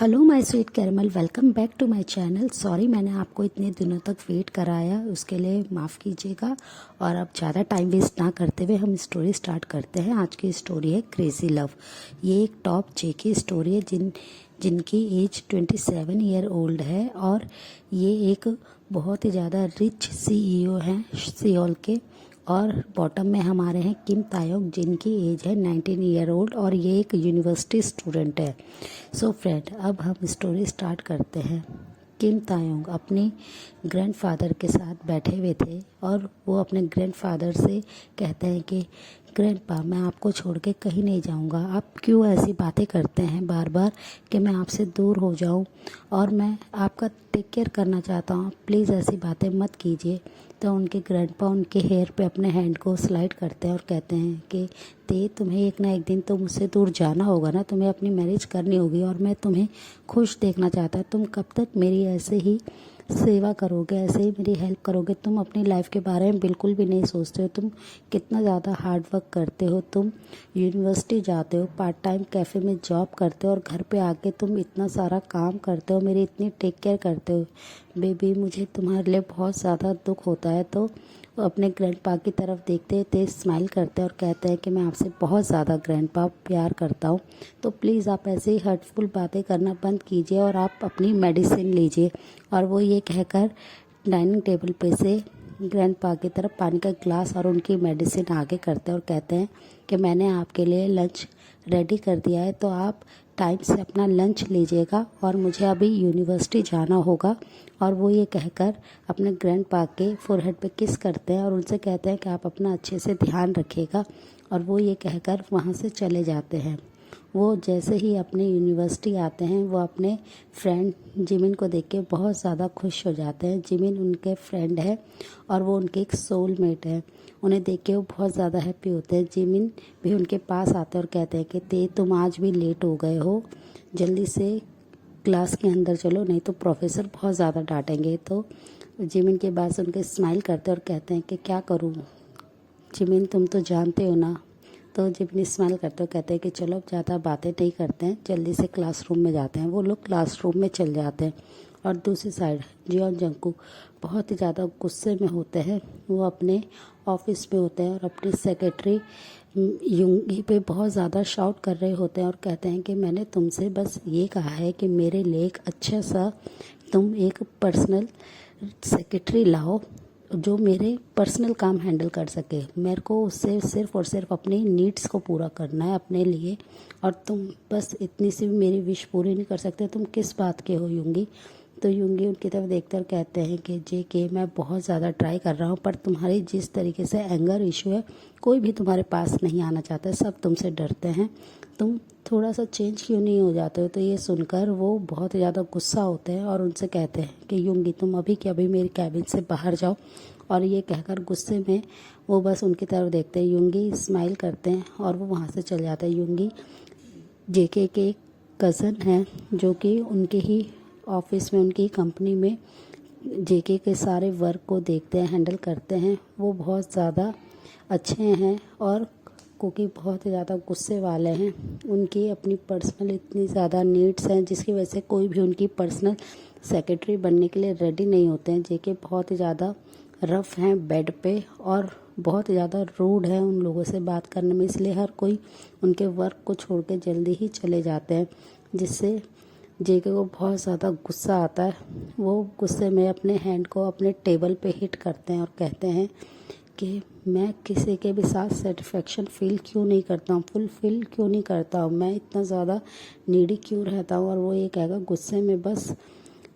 Hello my sweet caramel, welcome back to my channel. Sorry मैंने आपको इतने दिनों तक वेट कराया, उसके लिए माफ़ कीजिएगा। और अब ज़्यादा टाइम वेस्ट ना करते हुए हम स्टोरी स्टार्ट करते हैं। आज की स्टोरी है क्रेज़ी लव। ये एक टॉप जे की स्टोरी है जिनकी एज 27 ईयर ओल्ड है और ये एक बहुत ही ज़्यादा रिच CEO हैं सियोल के। और बॉटम में हमारे हैं किम तायोक जिनकी एज है 19 ईयर ओल्ड और ये एक यूनिवर्सिटी स्टूडेंट है। सो फ्रेंड, अब हम स्टोरी स्टार्ट करते हैं। किम तायोंग अपने ग्रैंडफादर के साथ बैठे हुए थे और वो अपने ग्रैंडफादर से कहते हैं कि ग्रैंडपा, मैं आपको छोड़ के कहीं नहीं जाऊंगा। आप क्यों ऐसी बातें करते हैं बार बार कि मैं आपसे दूर हो जाऊं, और मैं आपका टेक केयर करना चाहता हूं। प्लीज़ ऐसी बातें मत कीजिए। तो उनके ग्रैंडपा उनके हेयर पे अपने हैंड को स्लाइड करते हैं और कहते हैं कि ते, तुम्हें एक ना एक दिन तो मुझसे दूर जाना होगा ना, तुम्हें अपनी मैरिज करनी होगी और मैं तुम्हें खुश देखना चाहता। तुम कब तक मेरी ऐसे ही सेवा करोगे, ऐसे ही मेरी हेल्प करोगे? तुम अपनी लाइफ के बारे में बिल्कुल भी नहीं सोचते हो। तुम कितना ज़्यादा हार्ड वर्क करते हो, तुम यूनिवर्सिटी जाते हो, पार्ट टाइम कैफ़े में जॉब करते हो और घर पे आके तुम इतना सारा काम करते हो, मेरी इतनी टेक केयर करते हो। बेबी, मुझे तुम्हारे लिए बहुत ज़्यादा दुख होता है। तो वो अपने ग्रैंडपा की तरफ देखते तेज स्माइल करते हैं और कहते हैं कि मैं आपसे बहुत ज़्यादा ग्रैंडपा प्यार करता हूँ। तो प्लीज़ आप ऐसे ही हर्टफुल बातें करना बंद कीजिए और आप अपनी मेडिसिन लीजिए। और वो ये कहकर डाइनिंग टेबल पे से ग्रैंडपा की तरफ पानी का ग्लास और उनकी मेडिसिन आगे करते हैं और कहते हैं कि मैंने आपके लिए लंच रेडी कर दिया है, तो आप टाइम से अपना लंच लीजिएगा और मुझे अभी यूनिवर्सिटी जाना होगा। और वो ये कहकर अपने ग्रैंडपा के फोरहेड पे किस करते हैं और उनसे कहते हैं कि आप अपना अच्छे से ध्यान रखिएगा। और वो ये कहकर वहाँ से चले जाते हैं। वो जैसे ही अपने यूनिवर्सिटी आते हैं, वो अपने फ्रेंड जिमिन को देख के बहुत ज़्यादा खुश हो जाते हैं। जिमिन उनके फ्रेंड है और वो उनके एक सोलमेट है। उन्हें देख के वो बहुत ज़्यादा हैप्पी होते हैं। जिमिन भी उनके पास आते हैं और कहते हैं कि ते, तुम आज भी लेट हो गए हो, जल्दी से क्लास के अंदर चलो, नहीं तो प्रोफेसर बहुत ज़्यादा डांटेंगे। तो जिमिन के बाद से उनके स्माइल करते हैं और कहते हैं कि क्या करूँ जिमिन, तुम तो जानते हो ना। तो जिमिन स्माइल करते हो कहते हैं कि चलो अब ज़्यादा बातें नहीं करते हैं, जल्दी से क्लासरूम में जाते हैं। वो लोग क्लासरूम में चल जाते हैं। और दूसरी साइड जियोन जंगकुक बहुत ही ज़्यादा गुस्से में होते हैं। वो अपने ऑफिस में होते हैं और अपने सेक्रेटरी युंगी पे बहुत ज़्यादा शाउट कर रहे होते हैं और कहते हैं कि मैंने तुमसे बस ये कहा है कि मेरे लिए एक अच्छा सा तुम एक पर्सनल सेक्रेटरी लाओ जो मेरे पर्सनल काम हैंडल कर सके। मेरे को उससे सिर्फ़ और सिर्फ अपनी नीड्स को पूरा करना है अपने लिए, और तुम बस इतनी सी भी मेरी विश पूरी नहीं कर सकते। तुम किस बात के हो युंगी? तो युंगी उनकी तरफ देखकर कहते हैं कि जे के, मैं बहुत ज़्यादा ट्राई कर रहा हूँ, पर तुम्हारी जिस तरीके से एंगर इशू है, कोई भी तुम्हारे पास नहीं आना चाहता, सब तुमसे डरते हैं। तुम थोड़ा सा चेंज क्यों नहीं हो जाते हो? तो ये सुनकर वो बहुत ज़्यादा गुस्सा होते हैं और उनसे कहते हैं कि युंगी, तुम अभी के अभी मेरी कैबिन से बाहर जाओ। और ये कहकर गुस्से में वो बस उनकी तरफ देखते हैं। युंगी स्माइल करते हैं और वो वहाँ से चले जाते हैं। युंगी जेके के एक कज़न हैं जो कि उनके ही ऑफिस में, उनकी कंपनी में जेके के सारे वर्क को देखते हैं, हैंडल करते हैं। वो बहुत ज़्यादा अच्छे हैं और कुकी बहुत ही ज़्यादा गुस्से वाले हैं। उनकी अपनी पर्सनल इतनी ज़्यादा नीड्स हैं जिसकी वजह से कोई भी उनकी पर्सनल सेक्रेटरी बनने के लिए रेडी नहीं होते हैं। जेके बहुत ही ज़्यादा रफ़ हैं बेड पे और बहुत ज़्यादा रूड है उन लोगों से बात करने में, इसलिए हर कोई उनके वर्क को छोड़ के जल्दी ही चले जाते हैं, जिससे जेके को बहुत ज़्यादा गुस्सा आता है। वो गुस्से में अपने हैंड को अपने टेबल पे हिट करते हैं और कहते हैं कि मैं किसी के भी साथ सेटिस्फेक्शन फील क्यों नहीं करता हूँ, फुलफिल क्यों नहीं करता हूँ, मैं इतना ज़्यादा नीडी क्यों रहता हूँ। और वो ये कहेगा गुस्से में बस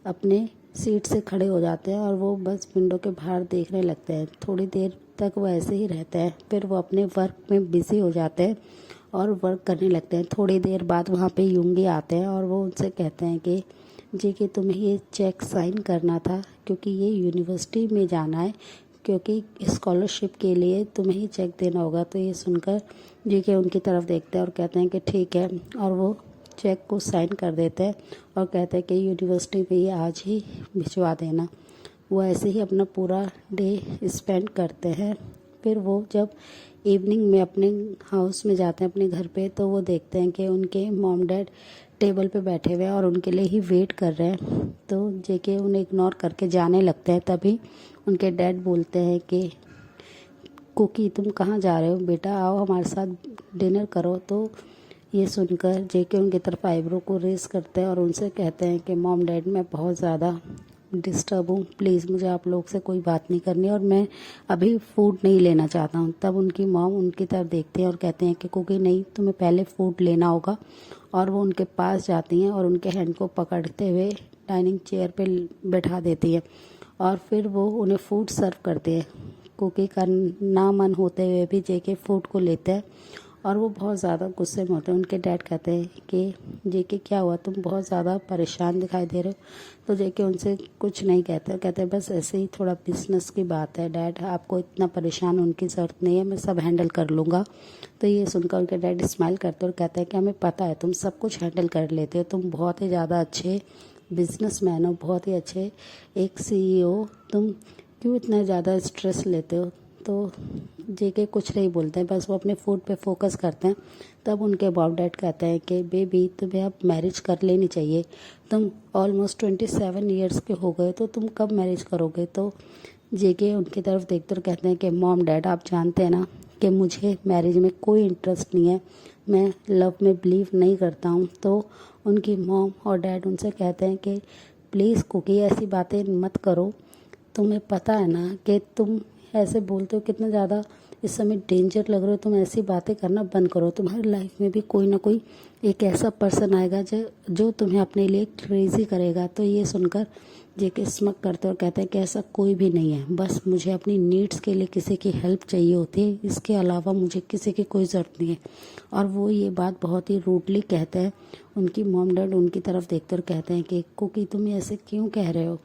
अपने सीट से खड़े हो जाते हैं और वो बस विंडो के बाहर देखने लगते हैं। थोड़ी देर तक वो ऐसे ही रहते हैं, फिर वो अपने वर्क में बिज़ी हो जाते हैं और वर्क करने लगते हैं। थोड़ी देर बाद वहाँ पे युंगी आते हैं और वो उनसे कहते हैं कि जी कि तुम्हें ये चेक साइन करना था क्योंकि ये यूनिवर्सिटी में जाना है, क्योंकि स्कॉलरशिप के लिए तुम्हें ही चेक देना होगा। तो ये सुनकर जी के उनकी तरफ देखते हैं और कहते हैं कि ठीक है, और वो चेक को साइन कर देते हैं और कहते हैं कि यूनिवर्सिटी में ये आज ही भिजवा देना। वो ऐसे ही अपना पूरा डे स्पेंड करते हैं। फिर वो जब इवनिंग में अपने हाउस में जाते हैं, अपने घर पे, तो वो देखते हैं कि उनके मॉम डैड टेबल पे बैठे हुए हैं और उनके लिए ही वेट कर रहे हैं। तो जेके उन्हें इग्नोर करके जाने लगते हैं। तभी उनके डैड बोलते हैं कि कुकी तुम कहाँ जा रहे हो बेटा, आओ हमारे साथ डिनर करो। तो ये सुनकर जेके उनकी तरफ आईब्रो को रेस करते हैं और उनसे कहते हैं कि मॉम डैड मैं बहुत ज़्यादा डिस्टर्ब हूँ, प्लीज़ मुझे आप लोग से कोई बात नहीं करनी और मैं अभी फूड नहीं लेना चाहता हूँ। तब उनकी मॉम उनकी तरफ देखते हैं और कहते हैं कि कुकी नहीं, तुम्हें पहले फूड लेना होगा। और वो उनके पास जाती हैं और उनके हैंड को पकड़ते हुए डाइनिंग चेयर पे बैठा देती है और फिर वो उन्हें फूड सर्व करते हैं। कुकी का ना मन होते हुए भी जेके फूड को लेते हैं और वो बहुत ज़्यादा गुस्से में होते हैं। उनके डैड कहते हैं कि जेके क्या हुआ, तुम बहुत ज़्यादा परेशान दिखाई दे रहे हो। तो जेके उनसे कुछ नहीं कहते, कहते बस ऐसे ही थोड़ा बिजनेस की बात है डैड, आपको इतना परेशान होने की ज़रूरत नहीं है, मैं सब हैंडल कर लूँगा। तो ये सुनकर उनके डैड स्माइल करते और कहते हैं कि हमें पता है तुम सब कुछ हैंडल कर लेते हो, तुम बहुत ही ज़्यादा अच्छे बिजनेसमैन हो, बहुत ही अच्छे एक CEO, तुम क्यों इतना ज़्यादा स्ट्रेस लेते हो। तो जेके कुछ नहीं बोलते हैं, बस वो अपने फूड पे फोकस करते हैं। तब उनके बाप डैड कहते हैं कि बेबी तुम्हें अब मैरिज कर लेनी चाहिए, तुम ऑलमोस्ट 27 ईयर्स के हो गए, तो तुम कब मैरिज करोगे। तो जेके उनकी तरफ देखते और कहते हैं कि मॉम डैड आप जानते हैं ना कि मुझे मैरिज में कोई इंटरेस्ट नहीं है, मैं लव में बिलीव नहीं करता हूँ। तो उनकी मॉम और डैड उनसे कहते हैं कि प्लीज़ कुकी ऐसी बातें मत करो, तुम्हें पता है ना कि तुम ऐसे बोलते हो कितना ज़्यादा इस समय डेंजर लग रहे हो, तुम ऐसी बातें करना बंद करो, तुम्हारी लाइफ में भी कोई ना कोई एक ऐसा पर्सन आएगा जो तुम्हें अपने लिए क्रेजी करेगा। तो ये सुनकर जेके स्मक करते और कहते हैं कि ऐसा कोई भी नहीं है, बस मुझे अपनी नीड्स के लिए किसी की हेल्प चाहिए होती है, इसके अलावा मुझे किसी की कोई ज़रूरत नहीं है। और वो ये बात बहुत ही रूडली कहते हैं। उनकी मॉम डैड उनकी तरफ देखते और कहते हैं कि कुकी तुम ऐसे क्यों कह रहे हो,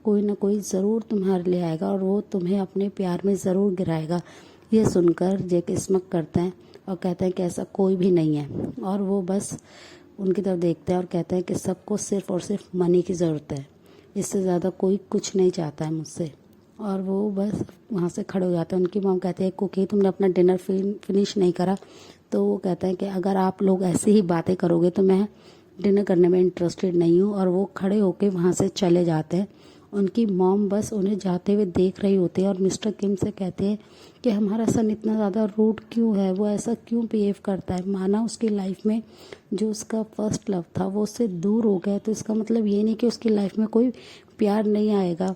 कोई ना कोई ज़रूर तुम्हारे लिए आएगा और वो तुम्हें अपने प्यार में ज़रूर गिराएगा। ये सुनकर जेके स्मक करते हैं और कहते हैं कि ऐसा कोई भी नहीं है। और वो बस उनकी तरफ देखते हैं और कहते हैं कि सबको सिर्फ और सिर्फ मनी की ज़रूरत है, इससे ज़्यादा कोई कुछ नहीं चाहता है मुझसे। और वो बस वहाँ से खड़े हो जाते हैं। उनकी मॉम कहते हैं कुकी तुमने अपना डिनर फिनिश नहीं करा। तो वो कहते हैं कि अगर आप लोग ऐसी ही बातें करोगे तो मैं डिनर करने में इंटरेस्टेड नहीं हूँ। और वो खड़े होके वहाँ से चले जाते हैं। उनकी मॉम बस उन्हें जाते हुए देख रही होती है और मिस्टर किम से कहते हैं कि हमारा सन इतना ज़्यादा रूड क्यों है, वो ऐसा क्यों बिहेव करता है, माना उसकी लाइफ में जो उसका फर्स्ट लव था वो उससे दूर हो गया, तो इसका मतलब ये नहीं कि उसकी लाइफ में कोई प्यार नहीं आएगा,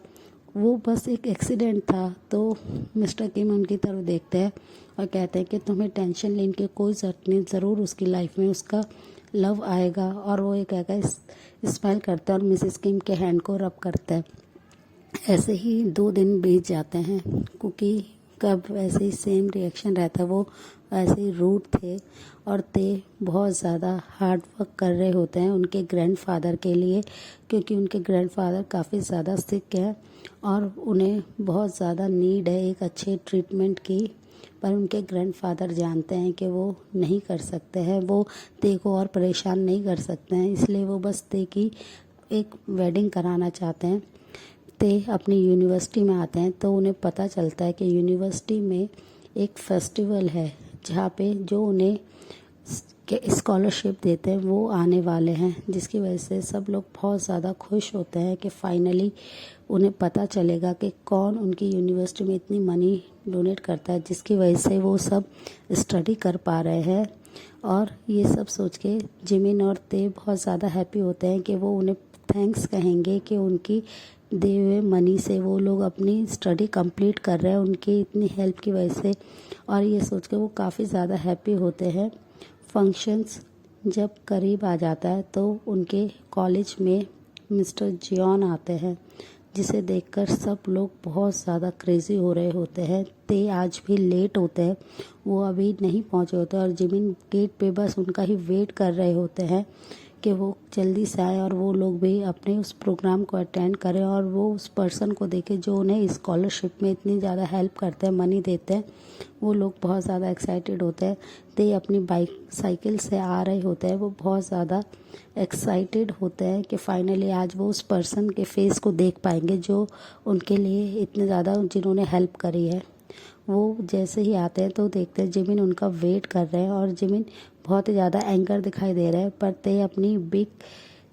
वो बस एक एक्सीडेंट था। तो मिस्टर किम उनकी तरफ देखते हैं और कहते हैं कि तुम्हें टेंशन लेने की कोई ज़रूरत नहीं, ज़रूर उसकी लाइफ में उसका लव आएगा। और वो एक स्माइल करता है और मिसेस किम के हैंड को रब करता है। ऐसे ही 2 दिन बीत जाते हैं। कुकी का वैसे ही सेम रिएक्शन रहता है, वो ऐसे ही रूड थे और ते बहुत ज़्यादा हार्ड वर्क कर रहे होते हैं उनके ग्रैंडफादर के लिए, क्योंकि उनके ग्रैंडफादर काफ़ी ज़्यादा सिक है और उन्हें बहुत ज़्यादा नीड है एक अच्छे ट्रीटमेंट की। पर उनके ग्रैंडफादर जानते हैं कि वो नहीं कर सकते हैं, वो ते को और परेशान नहीं कर सकते हैं, इसलिए वो बस ते की एक वेडिंग कराना चाहते हैं। ते अपनी यूनिवर्सिटी में आते हैं तो उन्हें पता चलता है कि यूनिवर्सिटी में एक फेस्टिवल है जहाँ पे जो उन्हें स्कॉलरशिप देते हैं वो आने वाले हैं, जिसकी वजह से सब लोग बहुत ज़्यादा खुश होते हैं कि फाइनली उन्हें पता चलेगा कि कौन उनकी यूनिवर्सिटी में इतनी मनी डोनेट करता है, जिसकी वजह से वो सब स्टडी कर पा रहे हैं। और ये सब सोच के जिमिन और ते बहुत ज़्यादा हैप्पी होते हैं कि वो उन्हें थैंक्स कहेंगे कि उनकी दिए हुए मनी से वो लोग अपनी स्टडी कंप्लीट कर रहे हैं उनकी इतनी हेल्प की वजह से। और ये सोच के वो काफ़ी ज़्यादा हैप्पी होते हैं। फंक्शंस जब करीब आ जाता है तो उनके कॉलेज में मिस्टर जियोन आते हैं, जिसे देखकर सब लोग बहुत ज़्यादा क्रेज़ी हो रहे होते हैं। ते आज भी लेट होते हैं, वो अभी नहीं पहुंचे होते और जिमिन गेट पे बस उनका ही वेट कर रहे होते हैं कि वो जल्दी से आए और वो लोग भी अपने उस प्रोग्राम को अटेंड करें और वो उस पर्सन को देखें जो उन्हें स्कॉलरशिप में इतनी ज़्यादा हेल्प करते हैं, मनी देते हैं। वो लोग बहुत ज़्यादा एक्साइटेड होते हैं। ते अपनी साइकिल से आ रहे होते हैं, वो बहुत ज़्यादा एक्साइटेड होते हैं कि फाइनली आज वो उस पर्सन के फेस को देख पाएंगे जो उनके लिए इतने ज़्यादा जिन्होंने हेल्प करी है। वो जैसे ही आते हैं तो देखते हैं जिमिन उनका वेट कर रहे हैं और जिमिन बहुत ही ज़्यादा एंगर दिखाई दे रहे हैं, पर ते अपनी बिग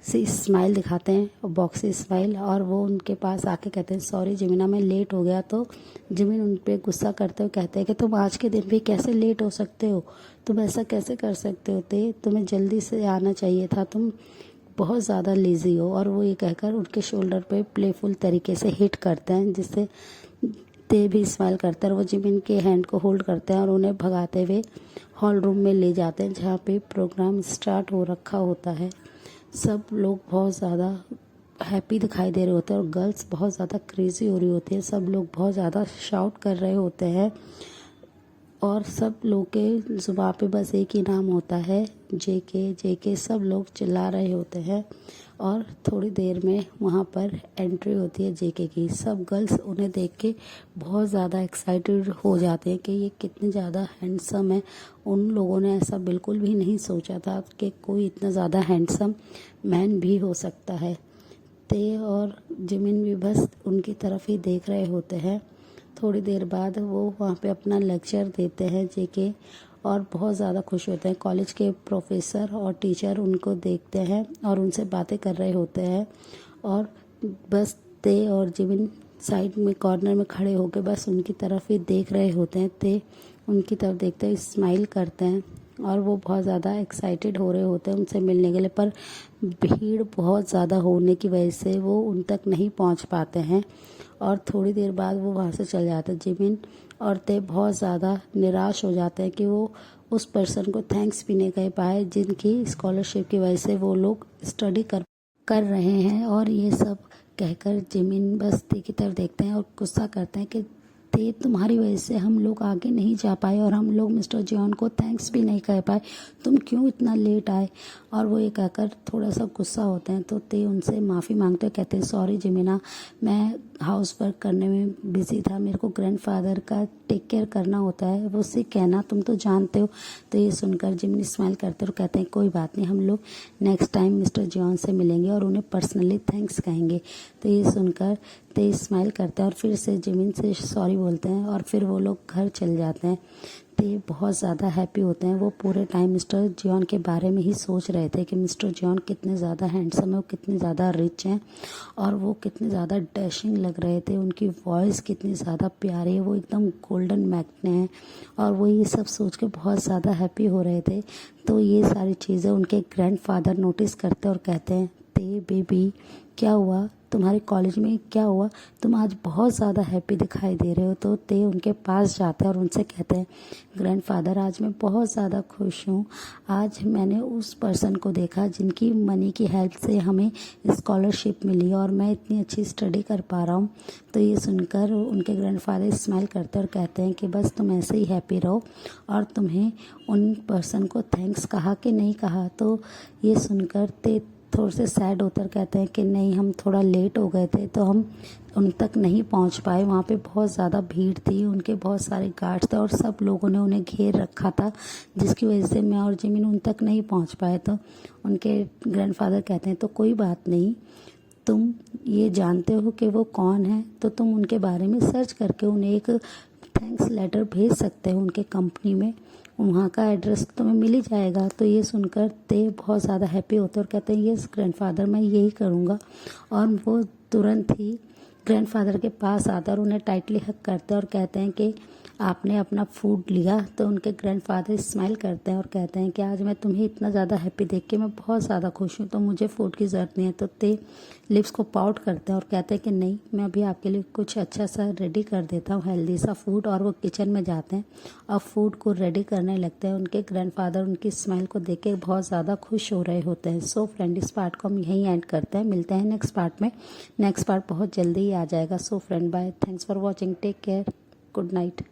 सी स्माइल दिखाते हैं, बॉक्सी स्माइल, और वो उनके पास आके कहते हैं सॉरी जिमिना मैं लेट हो गया। तो जिमिन उन पे गुस्सा करते हुए कहते हैं कि तुम आज के दिन भी कैसे लेट हो सकते हो, तुम ऐसा कैसे कर सकते हो, ते तुम्हें जल्दी से आना चाहिए था, तुम बहुत ज़्यादा लेज़ी हो। और वो ये कहकर उनके शोल्डर पे प्लेफुल तरीके से हिट करते हैं, जिससे ते भी स्माइल करते हैं और वो जिमिन के हैंड को होल्ड करते हैं और उन्हें भगाते हुए हॉल रूम में ले जाते हैं जहाँ पे प्रोग्राम स्टार्ट हो रखा होता है। सब लोग बहुत ज़्यादा हैप्पी दिखाई दे रहे होते हैं और गर्ल्स बहुत ज़्यादा क्रेजी हो रही होती है, सब लोग बहुत ज़्यादा शाउट कर रहे होते हैं और सब लोग के जुबान पे बस एक ही नाम होता है, जेके जेके। सब लोग चिल्ला रहे होते हैं और थोड़ी देर में वहाँ पर एंट्री होती है जेके की। सब गर्ल्स उन्हें देख के बहुत ज़्यादा एक्साइटेड हो जाते हैं कि ये कितने ज़्यादा हैंडसम है। उन लोगों ने ऐसा बिल्कुल भी नहीं सोचा था कि कोई इतना ज़्यादा हैंडसम मैन भी हो सकता है। ते और जिमिन भी बस उनकी तरफ ही देख रहे होते हैं। थोड़ी देर बाद वो वहाँ पे अपना लेक्चर देते हैं जेके और बहुत ज़्यादा खुश होते हैं। कॉलेज के प्रोफेसर और टीचर उनको देखते हैं और उनसे बातें कर रहे होते हैं और बस ते और जिमिन साइड में कॉर्नर में खड़े होकर बस उनकी तरफ ही देख रहे होते हैं। ते उनकी तरफ देखते हुए स्माइल करते हैं और वो बहुत ज़्यादा एक्साइटेड हो रहे होते हैं उनसे मिलने के लिए, पर भीड़ बहुत ज़्यादा होने की वजह से वो उन तक नहीं पहुंच पाते हैं और थोड़ी देर बाद वो वहाँ से चले जाते हैं। जिमिन और ते बहुत ज़्यादा निराश हो जाते हैं कि वो उस पर्सन को थैंक्स भी नहीं कह पाए जिनकी स्कॉलरशिप की वजह से वो लोग स्टडी कर रहे हैं। और ये सब कहकर जिमिन बस ते की तरफ देखते हैं और गुस्सा करते हैं कि ते तुम्हारी वजह से हम लोग आगे नहीं जा पाए और हम लोग मिस्टर जॉन को थैंक्स भी नहीं कह पाए, तुम क्यों इतना लेट आए। और वो ये कहकर थोड़ा सा गुस्सा होते हैं तो ते उनसे माफ़ी मांगते हैं, कहते हैं सॉरी जिमिना, मैं हाउस वर्क करने में बिज़ी था, मेरे को ग्रैंडफादर का टेक केयर करना होता है, वो सिक कहना तुम तो जानते हो। तो ये सुनकर जिमिनी स्माइल करते और कहते हैं कोई बात नहीं, हम लोग नेक्स्ट टाइम मिस्टर जॉन से मिलेंगे और उन्हें पर्सनली थैंक्स कहेंगे। तो ये सुनकर ते स्माइल करते हैं और फिर से जिमिन से सॉरी बोलते हैं और फिर वो लोग घर चले जाते हैं। ते बहुत ज़्यादा हैप्पी होते हैं, वो पूरे टाइम मिस्टर जॉन के बारे में ही सोच रहे थे कि मिस्टर जॉन कितने ज़्यादा हैंडसम है, वो कितने ज़्यादा रिच हैं और वो कितने ज़्यादा डैशिंग लग रहे थे, उनकी वॉइस कितनी ज़्यादा प्यारी है, वो एकदम गोल्डन मैग्ने हैं और वो ये सब सोच के बहुत ज़्यादा हैप्पी हो रहे थे। तो ये सारी चीज़ें उनके ग्रैंडफादर नोटिस करते और कहते हैं ते बेबी क्या हुआ, तुम्हारे कॉलेज में क्या हुआ, तुम आज बहुत ज़्यादा हैप्पी दिखाई दे रहे हो। तो ते उनके पास जाते हैं और उनसे कहते हैं ग्रैंडफादर आज मैं बहुत ज़्यादा खुश हूँ, आज मैंने उस पर्सन को देखा जिनकी मनी की हेल्प से हमें स्कॉलरशिप मिली और मैं इतनी अच्छी स्टडी कर पा रहा हूँ। तो ये सुनकर उनके ग्रैंडफादर स्माइल करते और कहते हैं कि बस तुम ऐसे ही हैप्पी रहो। और तुम्हें उन पर्सन को थैंक्स कहा कि नहीं कहा। तो ये सुनकर ते थोड़े से सैड होकर कहते हैं कि नहीं, हम थोड़ा लेट हो गए थे तो हम उन तक नहीं पहुंच पाए, वहाँ पे बहुत ज़्यादा भीड़ थी, उनके बहुत सारे गार्ड्स थे और सब लोगों ने उन्हें घेर रखा था जिसकी वजह से मैं और जिमिन उन तक नहीं पहुंच पाए। तो उनके ग्रैंडफादर कहते हैं तो कोई बात नहीं, तुम ये जानते हो कि वो कौन है तो तुम उनके बारे में सर्च करके उन्हें एक थैंक्स लेटर भेज सकते हो उनके कंपनी में, वहाँ का एड्रेस तुम्हें मिल ही जाएगा। तो ये सुनकर ते बहुत ज़्यादा हैप्पी होते और कहते हैं यस ग्रैंडफादर मैं यही करूँगा। और वो तुरंत ही ग्रैंडफादर के पास आते और उन्हें टाइटली हग करते और कहते हैं कि आपने अपना फूड लिया। तो उनके ग्रैंडफादर स्माइल करते हैं और कहते हैं कि आज मैं तुम्हें इतना ज़्यादा हैप्पी देख के मैं बहुत ज़्यादा खुश हूँ, तो मुझे फूड की ज़रूरत नहीं है। तो ते लिप्स को पाउट करते हैं और कहते हैं कि नहीं, मैं अभी आपके लिए कुछ अच्छा सा रेडी कर देता हूँ, हेल्दी सा फूड। और वो किचन में जाते हैं और फूड को रेडी करने लगते हैं। उनके ग्रैंडफादर उनकी स्माइल को देख के बहुत ज़्यादा खुश हो रहे होते हैं। सो फ्रेंड, इस पार्ट को हम यहीं एंड करते हैं, मिलते हैं नेक्स्ट पार्ट में। नेक्स्ट पार्ट बहुत जल्दी ही आ जाएगा। So friend bye, thanks for watching, take care, good night.